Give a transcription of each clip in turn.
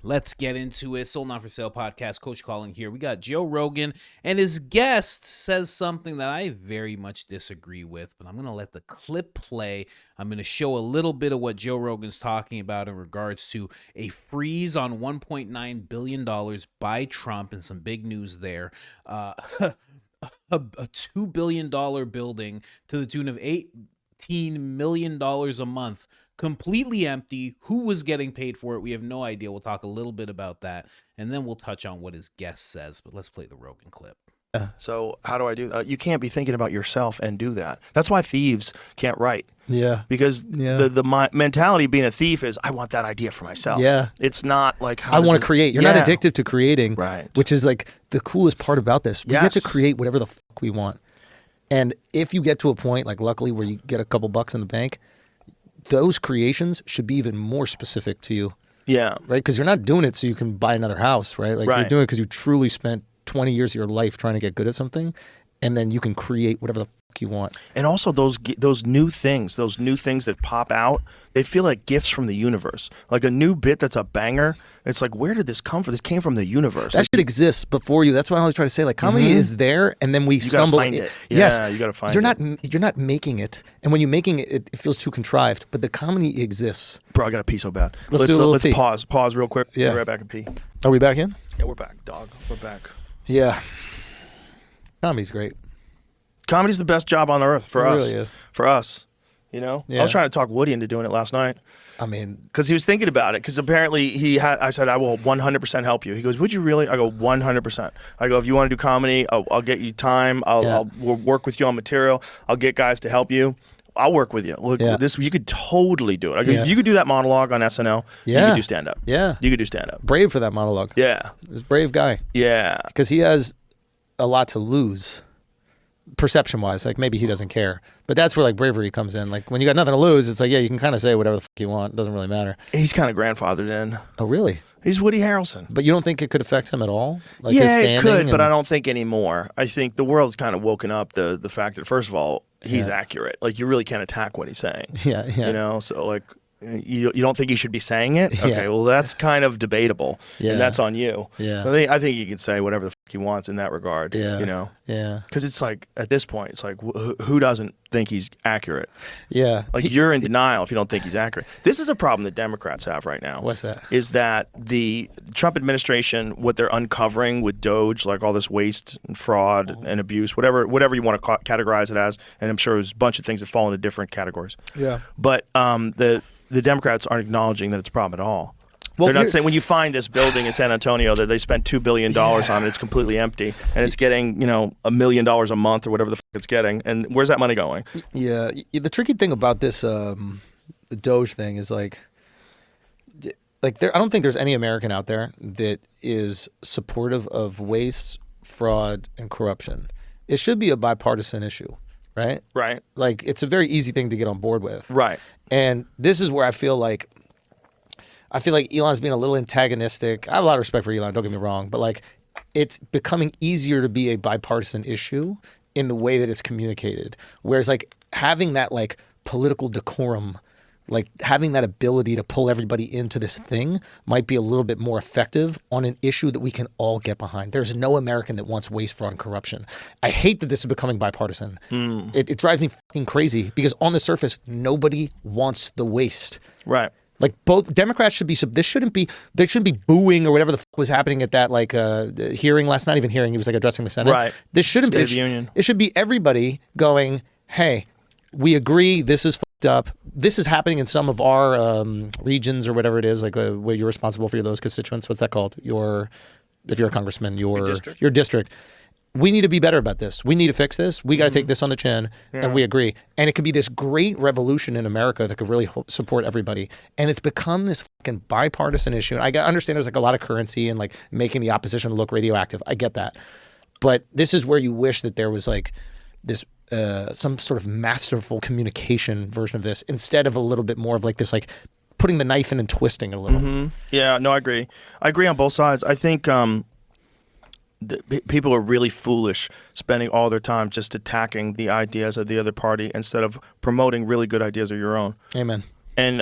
Let's get into it. Sold Not For Sale podcast. Coach Colin here. We got Joe Rogan, and his guest says something that I very much disagree with, but I'm going to let the clip play. I'm going to show a little bit of what Joe Rogan's talking about in regards to a freeze on $1.9 billion by Trump and some big news there. A $2 billion building to the tune of $18 million a month, completely empty. Who was getting paid for it? We have no idea. We'll talk a little bit about that, and then we'll touch on what his guest says. But let's play the Rogan clip. So how do I do that? You can't be thinking about yourself and do that. That's why thieves can't write. Yeah. Because the mentality of being a thief is, I want that idea for myself. Yeah. It's not like, I want to create. You're not addicted to creating, right? Which is like the coolest part about this. We get to create whatever the fuck we want. And if you get to a point, like luckily, where you get a couple bucks in the bank, those creations should be even more specific to you. Yeah. Right? Because you're not doing it so you can buy another house, right? Like you're doing it because you truly spent 20 years of your life trying to get good at something, and then you can create whatever the fuck you want. And also those new things that pop out, they feel like gifts from the universe. Like a new bit that's a banger. It's like, where did this come from? This came from the universe. That should exist before you. That's what I always try to say. Like comedy is there, and then we stumble. You gotta find it. Yes, you gotta find it. You're not making it, and when you're making it, it feels too contrived. But the comedy exists. Bro, I gotta pee so bad. Let's do a little pee. Pause real quick. Yeah. Be right back and pee. Are we back in? Yeah, we're back, dog. We're back. Yeah. Comedy's great. Comedy's the best job on earth for us. It really is. For us, you know. Yeah. I was trying to talk Woody into doing it last night. I mean, because he was thinking about it. Because apparently I said, I will 100% help you. He goes, would you really? I go, 100%. I go, if you want to do comedy, I'll get you time. We'll work with you on material. I'll get guys to help you. I'll work with you. Look, you could totally do it. I go, if you could do that monologue on SNL, you could do stand up. Yeah, you could do stand up. Brave for that monologue. Yeah, he's a brave guy. Yeah, because he has a lot to lose. Perception wise, like maybe he doesn't care, but that's where like bravery comes in. Like when you got nothing to lose, it's like, yeah, you can kind of say whatever the fuck you want. It doesn't really matter. He's kind of grandfathered in. Oh, really? He's Woody Harrelson. But you don't think it could affect him at all? Like yeah, his standing it could, but I don't think anymore. I think the world's kind of woken up the fact that, first of all, he's accurate. Like you really can't attack what he's saying. Yeah. You know, so like you don't think he should be saying it? Okay, well that's kind of debatable, and that's on you. Yeah. I think he can say whatever the fuck he wants in that regard. Yeah. You know. Yeah. Because it's like at this point, it's like who doesn't think he's accurate? Yeah. Like you're in denial if you don't think he's accurate. This is a problem that Democrats have right now. What's that? Is that the Trump administration, what they're uncovering with DOGE, like all this waste and fraud and abuse, whatever you want to categorize it as, and I'm sure there's a bunch of things that fall into different categories. Yeah. But the Democrats aren't acknowledging that it's a problem at all. Well, they're not saying when you find this building in San Antonio that they spent $2 billion on it, it's completely empty, and it's getting $1 million a month or whatever the fuck it's getting, and where's that money going? Yeah, the tricky thing about this, the DOGE thing is like I don't think there's any American out there that is supportive of waste, fraud, and corruption. It should be a bipartisan issue. Right? Right. Like, it's a very easy thing to get on board with. Right. And this is where I feel like Elon's being a little antagonistic. I have a lot of respect for Elon, don't get me wrong, but like it's becoming easier to be a bipartisan issue in the way that it's communicated. Whereas like having that like political decorum, like having that ability to pull everybody into this thing might be a little bit more effective on an issue that we can all get behind. There's no American that wants waste, fraud, and corruption. I hate that this is becoming bipartisan. It drives me fucking crazy because on the surface, nobody wants the waste. Right. Like both Democrats should be, they shouldn't be booing or whatever the fuck was happening at that like hearing last night, even hearing, he was like addressing the Senate. Right. This shouldn't State be, of the Union. It should be everybody going, hey, we agree this is fucked up. This is happening in some of our regions or whatever it is, like where you're responsible for those constituents. What's that called? If you're a congressman, your district. We need to be better about this. We need to fix this. We got to take this on the chin, and we agree. And it could be this great revolution in America that could really support everybody. And it's become this fucking bipartisan issue. And I understand there's like a lot of currency and like making the opposition look radioactive. I get that. But this is where you wish that there was like this some sort of masterful communication version of this instead of a little bit more of like this like putting the knife in and twisting a little. Yeah, no, I agree. I agree on both sides. I think people are really foolish spending all their time just attacking the ideas of the other party instead of promoting really good ideas of your own. Amen. And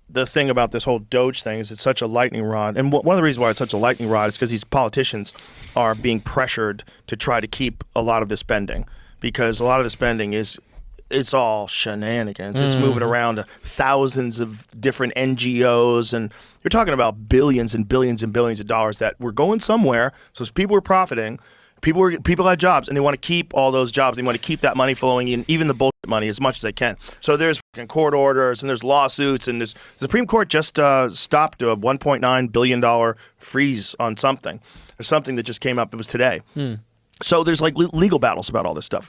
the thing about this whole DOGE thing is it's such a lightning rod. And one of the reasons why it's such a lightning rod is because these politicians are being pressured to try to keep a lot of the spending, because a lot of the spending it's all shenanigans. It's moving around to thousands of different NGOs, and you're talking about billions and billions and billions of dollars that were going somewhere. So people were profiting. People had jobs, and they want to keep all those jobs. They want to keep that money flowing in, even the bullshit money, as much as they can. So there's fucking court orders, and there's lawsuits, and the Supreme Court just stopped a $1.9 billion freeze on something. There's something that just came up. It was today. So there's like legal battles about all this stuff.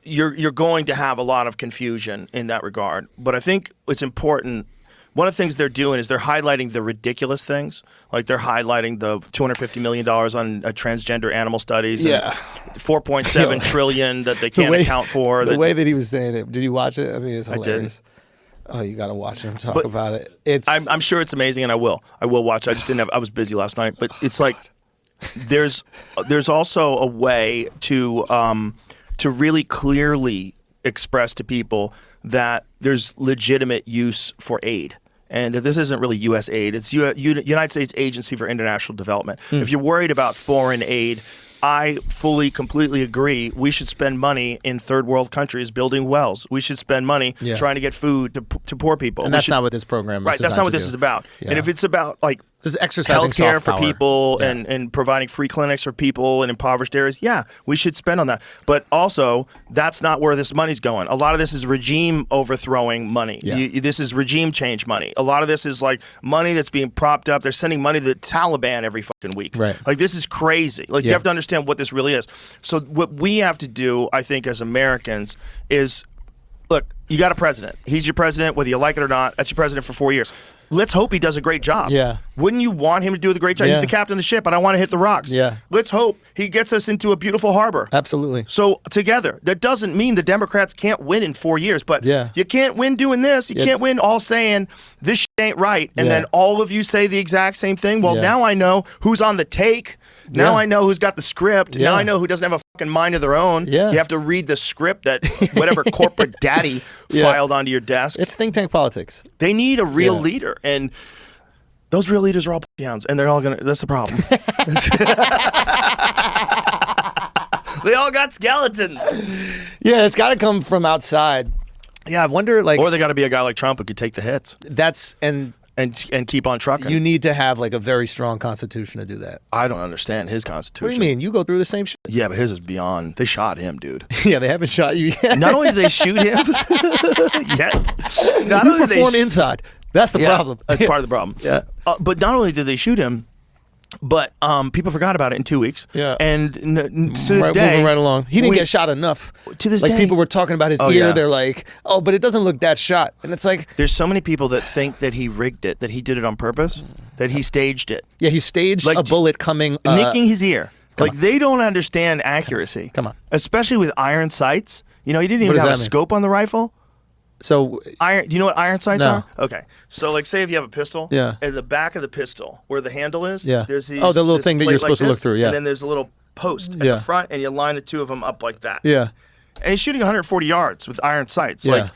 You're going to have a lot of confusion in that regard. But I think it's important. One of the things they're doing is they're highlighting the ridiculous things. Like they're highlighting the $250 million on transgender animal studies. Yeah. And $4.7 trillion that they can't account for. The way that he was saying it. Did you watch it? I mean, it's hilarious. Oh, you got to watch him talk about it. I'm sure it's amazing, and I will watch. I just didn't have. I was busy last night. But it's like there's also a way to really clearly express to people that there's legitimate use for aid. And that this isn't really U.S. aid. It's United States Agency for International Development. If you're worried about foreign aid, I fully, completely agree. We should spend money in third world countries building wells. We should spend money trying to get food to poor people. And that's not what this program is. Right, that's not what this is about. Yeah. And if it's about like this is exercising healthcare soft for power. people and providing free clinics for people in impoverished areas, we should spend on that. But also, that's not where this money's going. A lot of this is regime overthrowing money. Yeah. This is regime change money. A lot of this is like money that's being propped up. They're sending money to the Taliban every fucking week. Right. Like, this is crazy. Like, you have to understand what this really is. So what we have to do, I think, as Americans is, look, you got a president. He's your president, whether you like it or not. That's your president for 4 years. Let's hope he does a great job. Yeah. Wouldn't you want him to do a great job? He's the captain of the ship, and I want to hit the rocks. Yeah. Let's hope he gets us into a beautiful harbor. Absolutely. So together, that doesn't mean the Democrats can't win in 4 years, but you can't win doing this. You can't win all saying this shit ain't right, and then all of you say the exact same thing. Well, now I know who's on the take. Now I know who's got the script. Now I know who doesn't have a fucking mind of their own. Yeah. You have to read the script that whatever corporate daddy filed onto your desk. It's think tank politics. They need a real leader, and those real leaders are all hounds, and they're all gonna. That's the problem. They all got skeletons. Yeah, it's got to come from outside. Yeah, I wonder, like, or they got to be a guy like Trump who could take the hits. That's and keep on trucking. You need to have like a very strong constitution to do that. I don't understand his constitution. What do you mean? You go through the same shit. Yeah, but his is beyond. They shot him, dude. Yeah, they haven't shot you yet. Not only did they shoot him yet, not you only perform inside. That's the problem. That's part of the problem. Yeah. But not only did they shoot him, but people forgot about it in 2 weeks. Yeah. And to this day, moving right along. He didn't get shot enough. To this day, day, people were talking about his ear. Yeah. They're like, "Oh, but it doesn't look that shot." And it's like, there's so many people that think that he rigged it, that he did it on purpose, that he staged it. Yeah, he staged a bullet coming, nicking his ear. They don't understand accuracy. Come on, especially with iron sights. You know, he didn't even have a scope on the rifle. So iron. Do you know what iron sights are? Okay. So like, say if you have a pistol. Yeah. At the back of the pistol, where the handle is. Yeah. There's these. Oh, the little thing that you're supposed to look through. Yeah. And then there's a little post at the front, and you line the two of them up like that. Yeah. And he's shooting 140 yards with iron sights. Yeah. Like,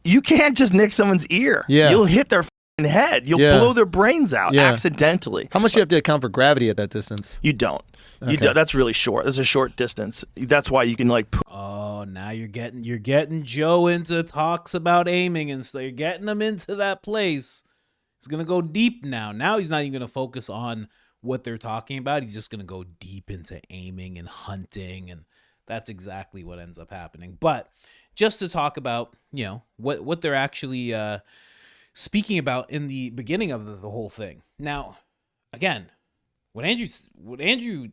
you can't just nick someone's ear. Yeah. You'll hit their head. You'll blow their brains out accidentally. How much do you have to account for gravity at that distance? You don't. Okay. That's really short. That's a short distance. That's why you can like. Oh, now you're getting Joe into talks about aiming and stuff. You're getting him into that place. He's gonna go deep now. Now he's not even gonna focus on what they're talking about. He's just gonna go deep into aiming and hunting, and that's exactly what ends up happening. But just to talk about, you know, what they're actually speaking about in the beginning of the whole thing. Now, again, what Andrew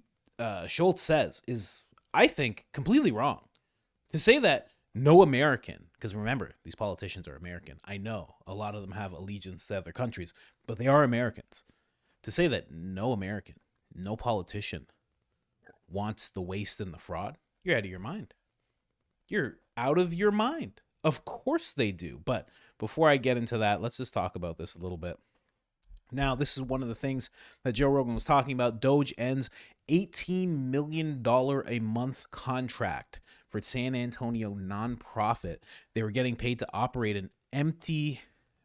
Schultz says is, I think, completely wrong. To say that no American, because remember, these politicians are American. I know a lot of them have allegiance to other countries, but they are Americans. To say that no American, no politician wants the waste and the fraud, you're out of your mind. You're out of your mind. Of course they do. But before I get into that, let's just talk about this a little bit. Now, this is one of the things that Joe Rogan was talking about. DOGE ends $18 million a month contract for San Antonio nonprofit. They were getting paid to operate an empty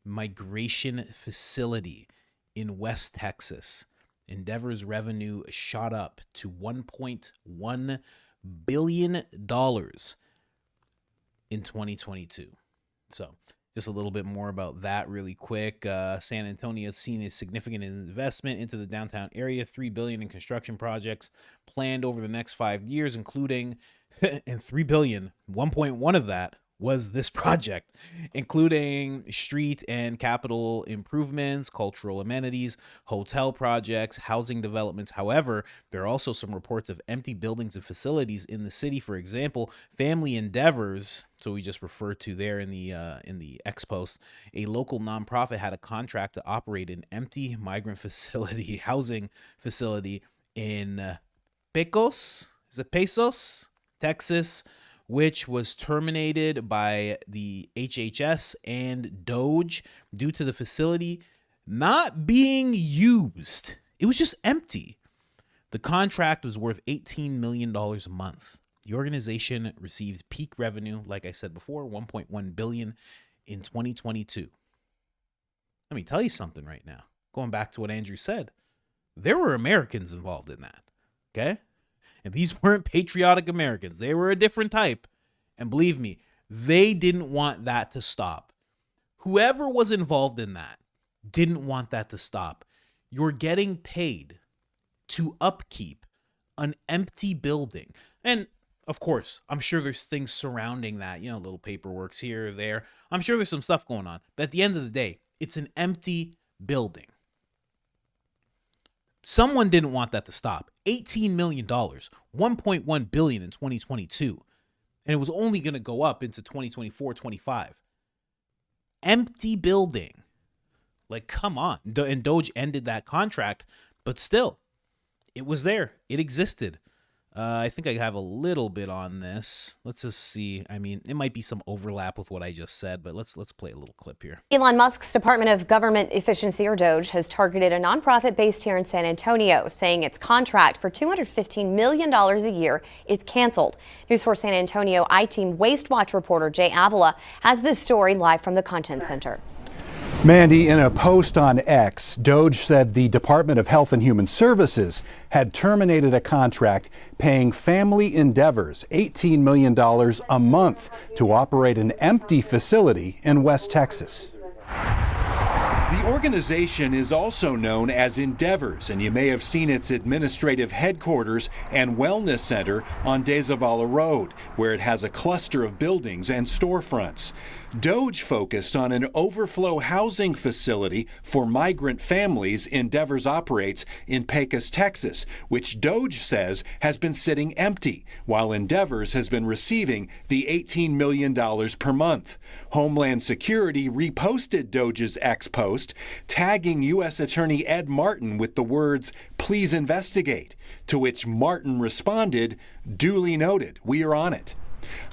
migration facility in West Texas. Endeavor's revenue shot up to $1.1 billion in 2022. So just a little bit more about that really quick. San Antonio has seen a significant investment into the downtown area, $3 billion in construction projects planned over the next 5 years, including, and $3 billion, 1.1 of that was this project, including street and capital improvements, cultural amenities, hotel projects, housing developments. However, there are also some reports of empty buildings and facilities in the city. For example, Family Endeavors, so we just referred to there in the X post, a local nonprofit had a contract to operate an empty migrant facility, housing facility in Pecos, Texas, which was terminated by the HHS and DOGE due to the facility not being used. It was just empty. The contract was worth $18 million a month. The organization receives peak revenue, like I said before, $1.1 billion in 2022. Let me tell you something right now. Going back to what Andrew said, there were Americans involved in that, okay? And these weren't patriotic Americans. They were a different type. And believe me, they didn't want that to stop. Whoever was involved in that didn't want that to stop. You're getting paid to upkeep an empty building. And of course, I'm sure there's things surrounding that, little paperworks here or there. I'm sure there's some stuff going on. But at the end of the day, it's an empty building. Someone didn't want that to stop. $18 million, $1.1 billion in 2022. And it was only going to go up into 2024, 25. Empty building. Like, come on. And DOGE ended that contract, but still, it was there. It existed. I think I have a little bit on this. Let's just see. I mean, it might be some overlap with what I just said, but let's play a little clip here. Elon Musk's Department of Government Efficiency, or DOGE, has targeted a nonprofit based here in San Antonio, saying its contract for $215 million a year is canceled. News 4 San Antonio I-Team Waste Watch reporter Jay Avila has this story live from the Content Center. Mandy, in a post on X, DOGE said the Department of Health and Human Services had terminated a contract paying Family Endeavors $18 million a month to operate an empty facility in West Texas. The organization is also known as Endeavors, and you may have seen its administrative headquarters and wellness center on De Zavala Road, where it has a cluster of buildings and storefronts. DOGE focused on an overflow housing facility for migrant families Endeavors operates in Pecos, Texas, which DOGE says has been sitting empty, while Endeavors has been receiving the $18 million per month. Homeland Security reposted DOGE's X post, tagging U.S. Attorney Ed Martin with the words, "Please investigate," to which Martin responded, "Duly noted, we are on it."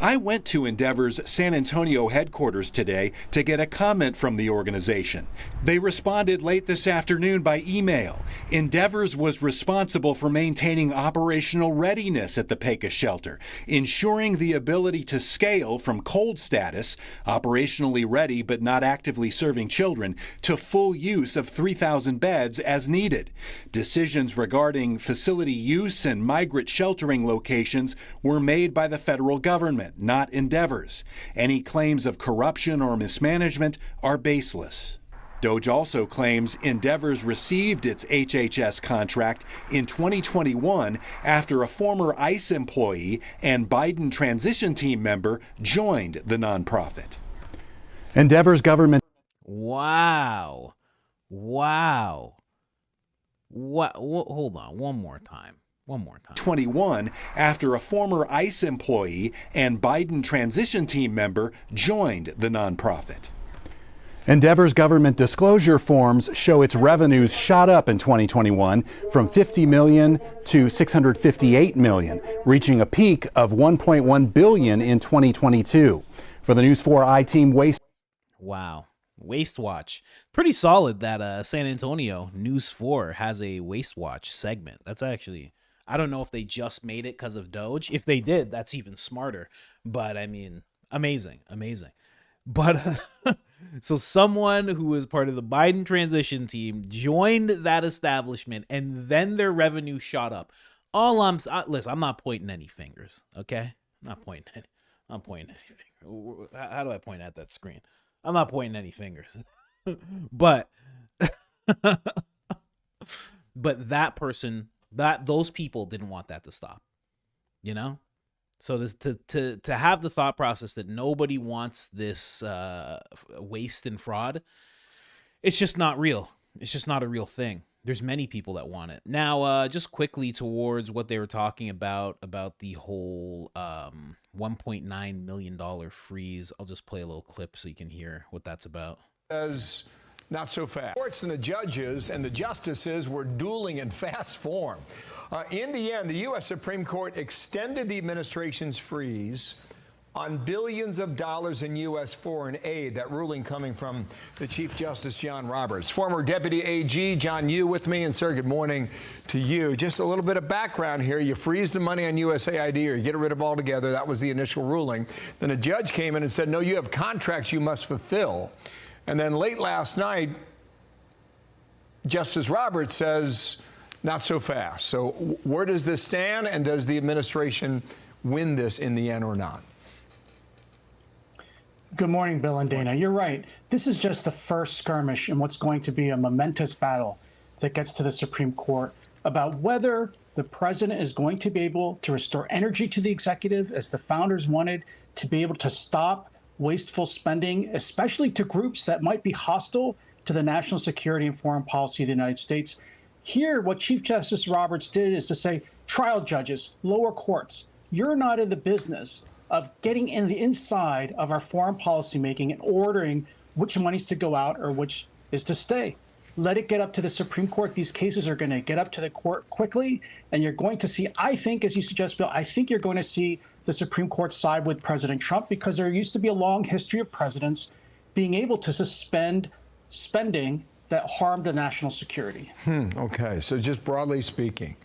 I went to Endeavor's San Antonio headquarters today to get a comment from the organization. They responded late this afternoon by email. Endeavors was responsible for maintaining operational readiness at the Pecos shelter, ensuring the ability to scale from cold status, operationally ready but not actively serving children, to full use of 3,000 beds as needed. Decisions regarding facility use and migrant sheltering locations were made by the federal government, not Endeavors. Any claims of corruption or mismanagement are baseless. DOGE also claims Endeavors received its HHS contract in 2021 after a former ICE employee and Biden transition team member joined the nonprofit. Endeavor's government. Wow. What? Hold on. One more time. 21 after a former ICE employee and Biden transition team member joined the nonprofit. Endeavor's government disclosure forms show its revenues shot up in 2021 from $50 million to $658 million, reaching a peak of $1.1 billion in 2022. For the News 4 I-Team Waste. Wow. Waste Watch. Pretty solid that San Antonio News 4 has a Waste Watch segment. That's actually, I don't know if they just made it because of DOGE. If they did, that's even smarter. But I mean, amazing. But So someone who was part of the Biden transition team joined that establishment, and then their revenue shot up. Listen, I'm not pointing any fingers, okay? I'm not pointing any fingers. How do I point at that screen? I'm not pointing any fingers. But that person, those people didn't want that to stop, you know? So this, to have the thought process that nobody wants this waste and fraud, it's just not real. It's just not a real thing. There's many people that want it. Now, just quickly towards what they were talking about the whole $1.9 million freeze. I'll just play a little clip so you can hear what that's about. As not so fast. Courts and the judges and the justices were dueling in fast form. In the end, the U.S. Supreme Court extended the administration's freeze on billions of dollars in U.S. foreign aid. That ruling coming from the Chief Justice John Roberts. Former Deputy AG John Yoo with me. And, sir, good morning to you. Just a little bit of background here. You freeze the money on USAID or you get rid of it altogether. That was the initial ruling. Then a judge came in and said, no, you have contracts you must fulfill. And then late last night, Justice Roberts says, not so fast. So where does this stand, and does the administration win this in the end or not? Good morning, Bill and Dana. You're right. This is just the first skirmish in what's going to be a momentous battle that gets to the Supreme Court about whether the president is going to be able to restore energy to the executive, as the founders wanted, to be able to stop wasteful spending, especially to groups that might be hostile to the national security and foreign policy of the United States. Here, what Chief Justice Roberts did is to say, trial judges, lower courts, you're not in the business of getting in the inside of our foreign policy making and ordering which money's to go out or which is to stay. Let it get up to the Supreme Court. These cases are going to get up to the court quickly, and you're going to see, I think, as you suggest, Bill, I think you're going to see the Supreme Court side with President Trump, because there used to be a long history of presidents being able to suspend spending that harmed the national security. Okay, so just broadly speaking,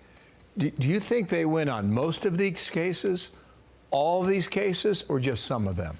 do you think they win on most of these cases, all of these cases, or just some of them?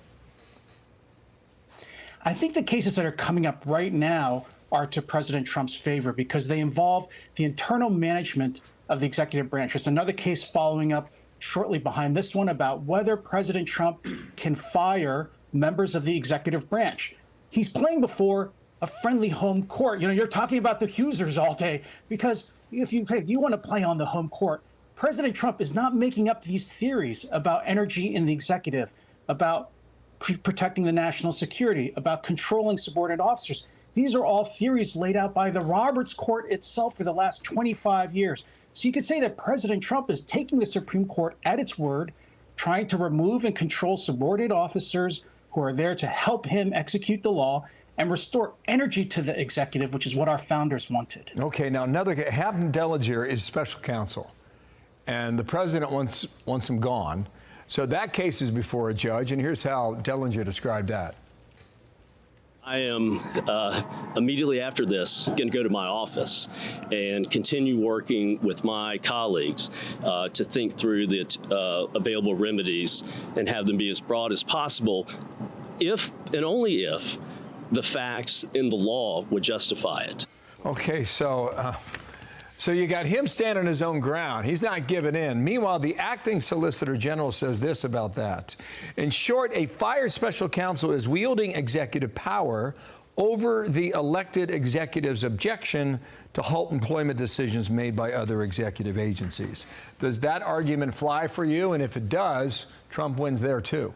I think the cases that are coming up right now are to President Trump's favor because they involve the internal management of the executive branch. There's another case following up shortly behind this one about whether President Trump can fire members of the executive branch. He's playing before a friendly home court. You know, you're talking about the accusers all day, because if you want to play on the home court, President Trump is not making up these theories about energy in the executive, about protecting the national security, about controlling subordinate officers. These are all theories laid out by the Roberts Court itself for the last 25 years. So you could say that President Trump is taking the Supreme Court at its word, trying to remove and control subordinate officers who are there to help him execute the law and restore energy to the executive, which is what our founders wanted. Okay, now another case, Hampton Dellinger is special counsel, and the president wants him gone. So that case is before a judge, and here's how Dellinger described that. I am immediately after this going to go to my office and continue working with my colleagues to think through the available remedies and have them be as broad as possible, if and only if the facts in the law would justify it. Okay, so you got him standing his own ground. He's not giving in. Meanwhile, the acting Solicitor General says this about that. In short, a fired special counsel is wielding executive power over the elected executive's objection to halt employment decisions made by other executive agencies. Does that argument fly for you? And if it does, Trump wins there too.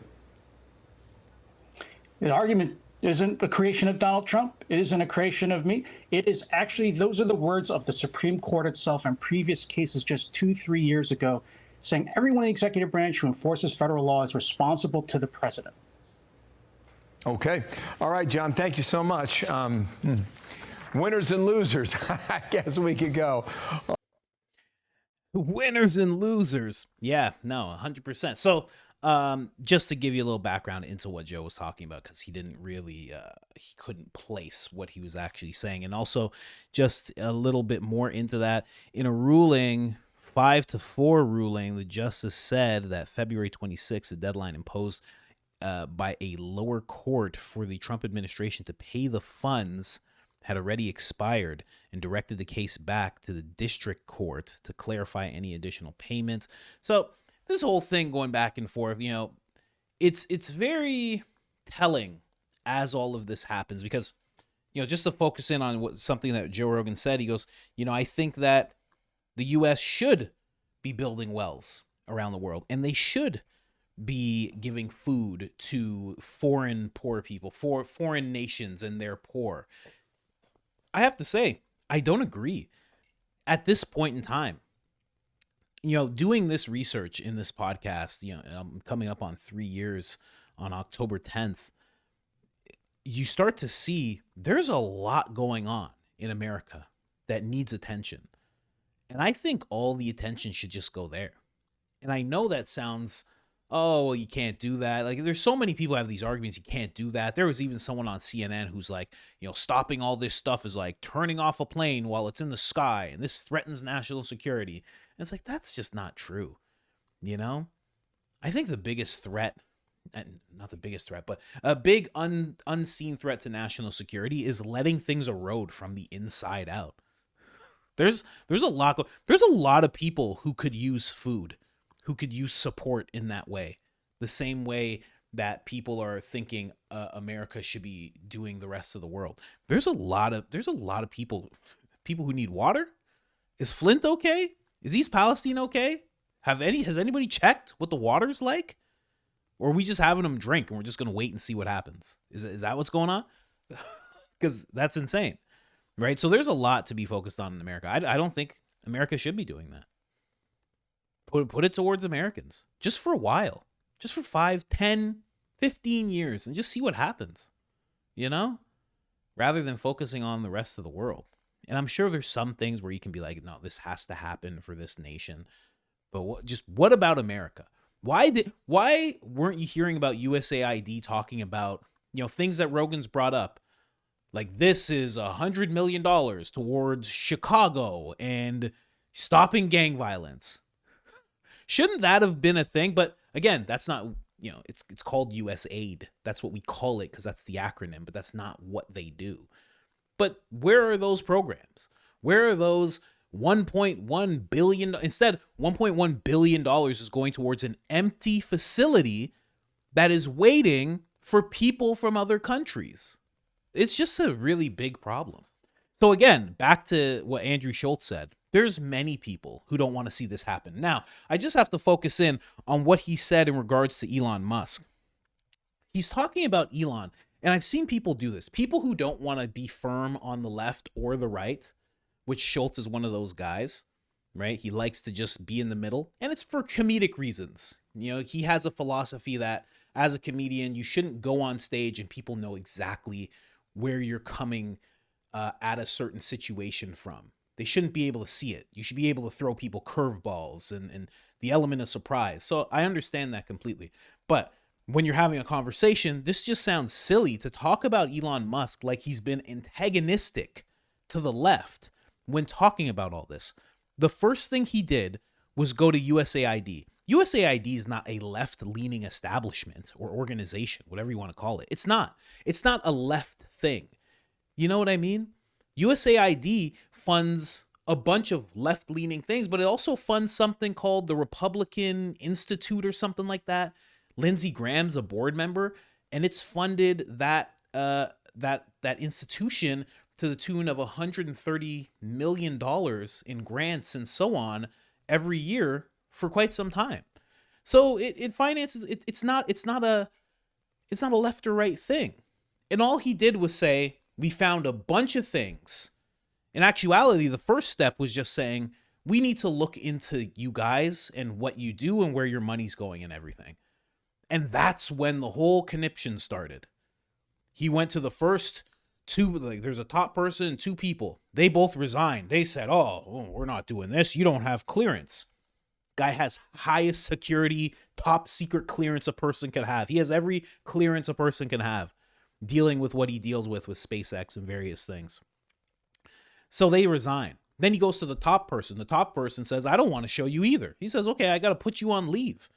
The argument isn't a creation of Donald Trump. It isn't a creation of me. It is actually, those are the words of the Supreme Court itself in previous cases just 2-3 years ago, saying everyone in the executive branch who enforces federal law is responsible to the president. Okay. All right, John, thank you so much. Winners and losers. I guess we could go. Winners and losers. Yeah, no, 100%. So, just to give you a little background into what Joe was talking about, because he didn't really, he couldn't place what he was actually saying. And also just a little bit more into that, in a ruling, 5-4 ruling, the justice said that February 26th, the deadline imposed by a lower court for the Trump administration to pay the funds had already expired, and directed the case back to the district court to clarify any additional payments. So this whole thing going back and forth, it's very telling as all of this happens, because, just to focus in on something that Joe Rogan said, he goes, I think that the U.S. should be building wells around the world, and they should be giving food to foreign poor people, for foreign nations and their poor. I have to say, I don't agree at this point in time. Doing this research in this podcast, I'm coming up on 3 years on October 10th. You start to see there's a lot going on in America that needs attention. And I think all the attention should just go there. And I know that sounds, oh, well, you can't do that. Like, there's so many people have these arguments, you can't do that. There was even someone on CNN who's like, stopping all this stuff is like turning off a plane while it's in the sky, and this threatens national security. And it's like, that's just not true. I think the biggest threat, and not the biggest threat, but a big unseen threat to national security is letting things erode from the inside out. There's a lot of people who could use food, who could use support in that way, the same way that people are thinking America should be doing the rest of the world. There's a lot of people who need water. Is Flint okay? Is East Palestine okay? Has anybody checked what the water's like? Or are we just having them drink and we're just going to wait and see what happens? Is that what's going on? Because that's insane, right? So there's a lot to be focused on in America. I don't think America should be doing that. Put it towards Americans just for a while, just for 5, 10, 15 years, and just see what happens, rather than focusing on the rest of the world. And I'm sure there's some things where you can be like, no, this has to happen for this nation. But what about America? Why weren't you hearing about USAID talking about, things that Rogan's brought up? Like, this is $100 million towards Chicago and stopping gang violence. Shouldn't that have been a thing? But again, that's not, it's called USAID. That's what we call it because that's the acronym, but that's not what they do. But where are those programs? Where are those $1.1 billion? Instead, $1.1 billion is going towards an empty facility that is waiting for people from other countries. It's just a really big problem. So again, back to what Andrew Schultz said. There's many people who don't want to see this happen. Now, I just have to focus in on what he said in regards to Elon Musk. He's talking about Elon, and I've seen people do this. People who don't want to be firm on the left or the right, which Schultz is one of those guys, right? He likes to just be in the middle, and it's for comedic reasons. He has a philosophy that as a comedian, you shouldn't go on stage and people know exactly where you're coming at a certain situation from. They shouldn't be able to see it. You should be able to throw people curveballs and the element of surprise. So I understand that completely. But when you're having a conversation, this just sounds silly to talk about Elon Musk like he's been antagonistic to the left when talking about all this. The first thing he did was go to USAID. USAID is not a left-leaning establishment or organization, whatever you want to call it. It's not. It's not a left thing. You know what I mean? USAID funds a bunch of left-leaning things, but it also funds something called the Republican Institute or something like that. Lindsey Graham's a board member, and it's funded that institution to the tune of $130 million in grants and so on every year for quite some time. So it finances. It's not a left or right thing. And all he did was say, we found a bunch of things. In actuality, the first step was just saying, we need to look into you guys and what you do and where your money's going and everything. And that's when the whole conniption started. He went to the first two, there's a top person and two people. They both resigned. They said, oh, we're not doing this. You don't have clearance. Guy has highest security, top secret clearance a person can have. He has every clearance a person can have, dealing with what he deals with SpaceX and various things. So they resign. Then he goes to the top person. The top person says, I don't want to show you either. He says, okay, I got to put you on leave.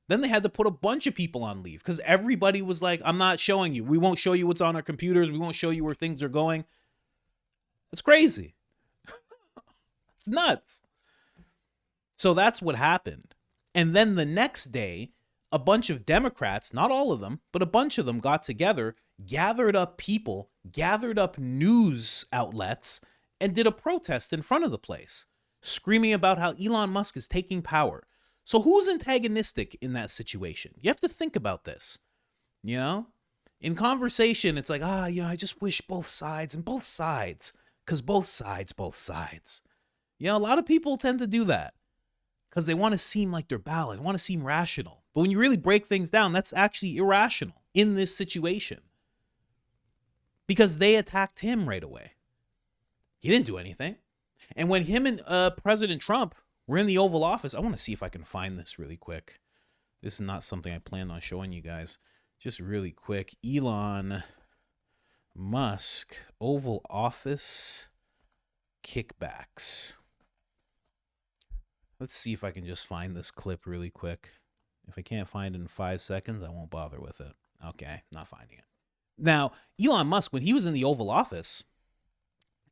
Then they had to put a bunch of people on leave because everybody was like, I'm not showing you. We won't show you what's on our computers. We won't show you where things are going. It's crazy. It's nuts. So that's what happened. And then the next day, a bunch of Democrats, not all of them, but a bunch of them got together, gathered up people, gathered up news outlets, and did a protest in front of the place, screaming about how Elon Musk is taking power. So who's antagonistic in that situation? You have to think about this, you know? In conversation, it's like, I just wish both sides and both sides, because both sides. You know, a lot of people tend to do that because they want to seem like they're balanced, want to seem rational. But when you really break things down, that's actually irrational in this situation because they attacked him right away. He didn't do anything. And when him and President Trump were in the Oval Office, I want to see if I can find this really quick. This is not something I planned on showing you guys. Just really quick. Elon Musk Oval Office kickbacks. Let's see if I can just find this clip really quick. If I can't find it in 5 seconds, I won't bother with it. Okay, not finding it. Now, Elon Musk, when he was in the Oval Office,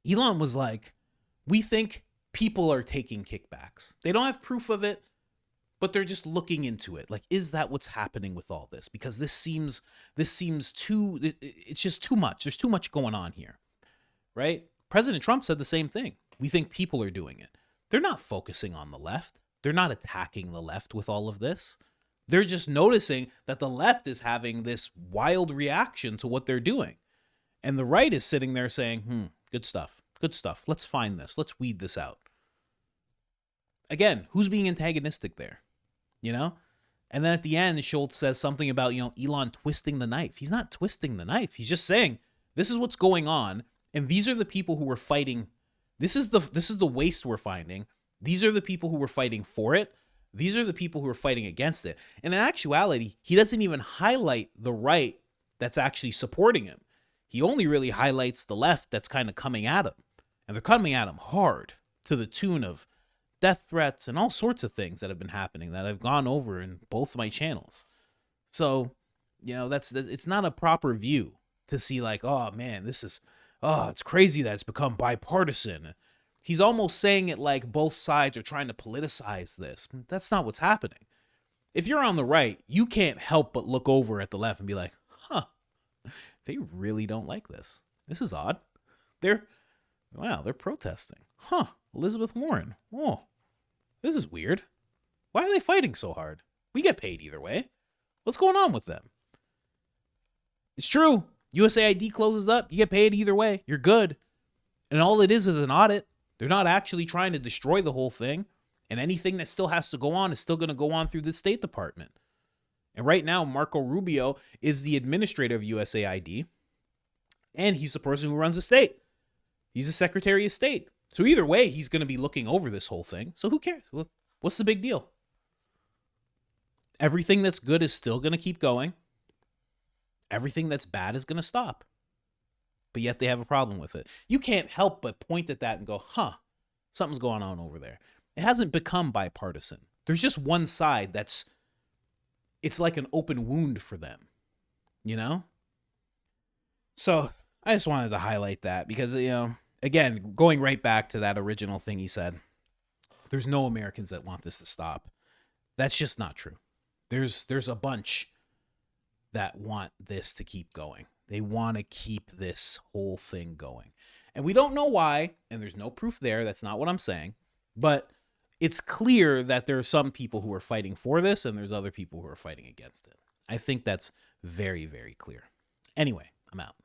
Elon was like, we think people are taking kickbacks. They don't have proof of it, but they're just looking into it. Like, is that what's happening with all this? Because this seems too, it's just too much. There's too much going on here, right? President Trump said the same thing. We think people are doing it. They're not focusing on the left. They're not attacking the left with all of this. They're just noticing that the left is having this wild reaction to what they're doing. And the right is sitting there saying, good stuff. Let's find this. Let's weed this out. Again, who's being antagonistic there? You know? And then at the end, Schultz says something about, Elon twisting the knife. He's not twisting the knife. He's just saying, this is what's going on. And these are the people who were fighting. This is the waste we're finding. These are the people who were fighting for it. These are the people who are fighting against it. And in actuality, he doesn't even highlight the right that's actually supporting him. He only really highlights the left that's kind of coming at him. And they're coming at him hard to the tune of death threats and all sorts of things that have been happening that I've gone over in both my channels. So, it's not a proper view to see like, oh man, it's crazy that it's become bipartisan. He's almost saying it like both sides are trying to politicize this. That's not what's happening. If you're on the right, you can't help but look over at the left and be like, they really don't like this. This is odd. They're protesting. Elizabeth Warren. Oh, this is weird. Why are they fighting so hard? We get paid either way. What's going on with them? It's true. USAID closes up. You get paid either way. You're good. And all it is an audit. They're not actually trying to destroy the whole thing. And anything that still has to go on is still going to go on through the State Department. And right now, Marco Rubio is the administrator of USAID. And he's the person who runs the state. He's the Secretary of State. So either way, he's going to be looking over this whole thing. So who cares? What's the big deal? Everything that's good is still going to keep going. Everything that's bad is going to stop. But yet they have a problem with it. You can't help but point at that and go, something's going on over there. It hasn't become bipartisan. There's just one side it's like an open wound for them, So I just wanted to highlight that because, again, going right back to that original thing he said, there's no Americans that want this to stop. That's just not true. There's a bunch that want this to keep going. They want to keep this whole thing going. And we don't know why, and there's no proof there. That's not what I'm saying. But it's clear that there are some people who are fighting for this, and there's other people who are fighting against it. I think that's very, very clear. Anyway, I'm out.